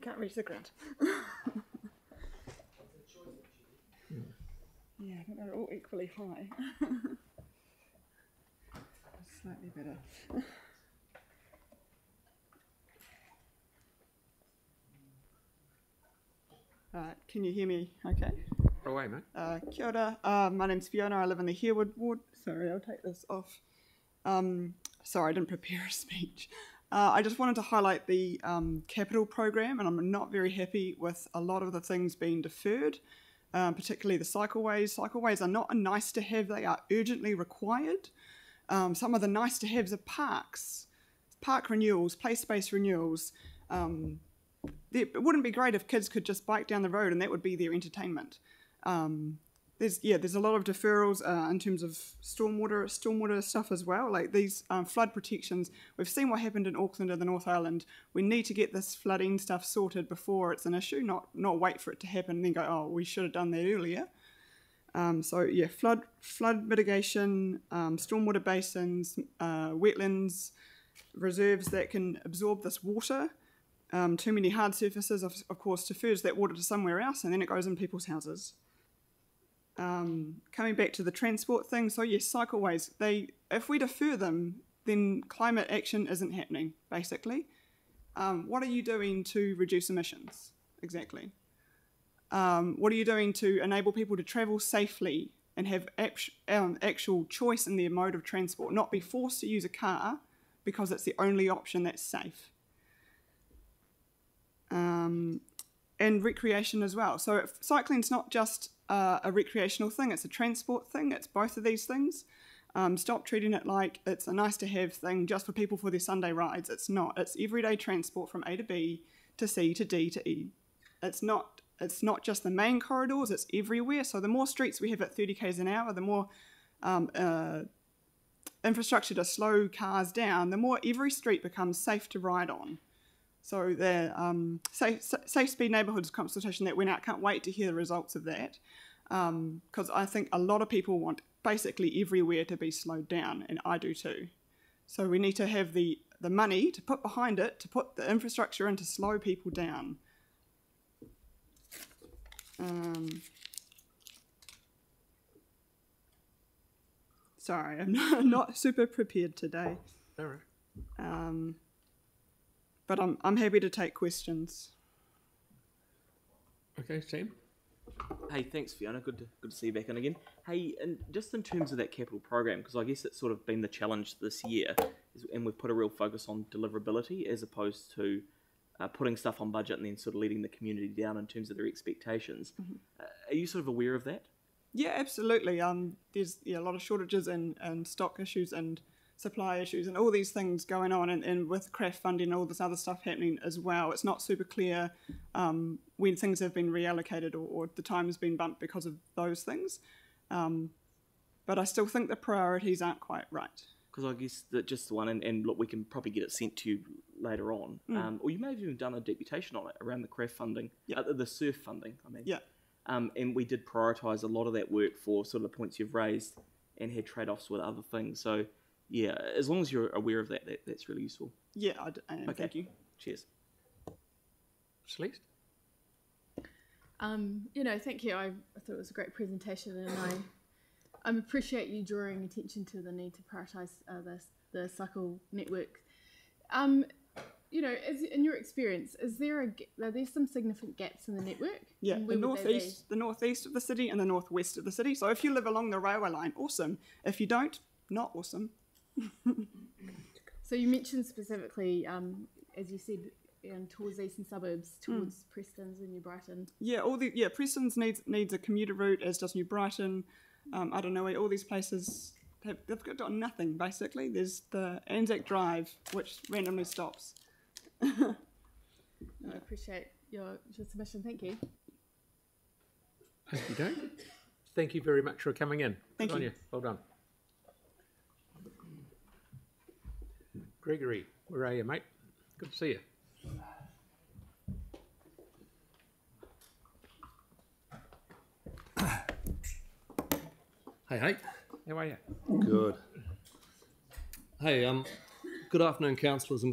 can't reach the ground. Yeah, I think they're all equally high. Slightly better. Can you hear me okay? Away, mate. Kia ora. My name's Fiona. I live in the Harewood ward. Sorry, I'll take this off. Sorry, I didn't prepare a speech. I just wanted to highlight the capital program, and I'm not very happy with a lot of the things being deferred, particularly the cycleways. Cycleways are not a nice to have, they are urgently required. Some of the nice to haves are parks, park renewals, play space renewals. It wouldn't be great if kids could just bike down the road and that would be their entertainment. There's a lot of deferrals in terms of stormwater stuff as well. Like these flood protections, we've seen what happened in Auckland and the North Island. We need to get this flooding stuff sorted before it's an issue, not wait for it to happen and then go, oh, we should have done that earlier. Flood mitigation, stormwater basins, wetlands, reserves that can absorb this water. Too many hard surfaces, of course, defers that water to somewhere else and then it goes in people's houses. Coming back to the transport thing, so yes, cycleways, if we defer them, then climate action isn't happening, basically. What are you doing to reduce emissions, exactly? What are you doing to enable people to travel safely and have actual choice in their mode of transport, not be forced to use a car because it's the only option that's safe? And recreation as well. So cycling's not just a recreational thing, it's a transport thing, it's both of these things. Stop treating it like it's a nice to have thing just for people for their Sunday rides. It's not. It's everyday transport from A to B to C to D to E. It's not just the main corridors, it's everywhere. So the more streets we have at 30 k's an hour, the more infrastructure to slow cars down, the more every street becomes safe to ride on. So the Safe Speed Neighbourhoods consultation that went out, can't wait to hear the results of that, because I think a lot of people want basically everywhere to be slowed down, and I do too. So we need to have the money to put behind it, to put the infrastructure in to slow people down. Sorry, I'm not super prepared today. All right. But I'm happy to take questions. Okay, Sam. Hey, thanks, Fiona. Good to see you back in again. Hey, and just in terms of that capital program, because I guess it's sort of been the challenge this year, and we've put a real focus on deliverability as opposed to putting stuff on budget and then sort of letting the community down in terms of their expectations. Mm-hmm. Are you sort of aware of that? Yeah, absolutely. There's a lot of shortages and stock issues and supply issues and all these things going on, and with craft funding and all this other stuff happening as well. It's not super clear when things have been reallocated or the time has been bumped because of those things. But I still think the priorities aren't quite right. Because I guess that just the one, and look, we can probably get it sent to you later on. Or you may have even done a deputation on it around the craft funding, the surf funding, I mean. Yeah. And we did prioritise a lot of that work for sort of the points you've raised and had trade-offs with other things. So yeah, as long as you're aware of that, that's really useful. Yeah, I am. Okay. Thank you. Cheers. Celeste? Thank you. I thought it was a great presentation, and I appreciate you drawing attention to the need to prioritise the cycle network. In your experience, are there some significant gaps in the network? Yeah, the northeast of the city and the northwest of the city. So if you live along the railway line, awesome. If you don't, not awesome. So you mentioned specifically, as you said, towards the eastern suburbs, towards Preston's and New Brighton. Yeah, Preston's needs a commuter route, as does New Brighton. I don't know, all these places they've got nothing basically. There's the Anzac Drive, which randomly stops. I appreciate your submission. Thank you. Thank you. Thank you very much for coming in. Thank you. Well done. Gregory, where are you, mate? Good to see you. Hey. How are you? Good. Hey, good afternoon, councillors and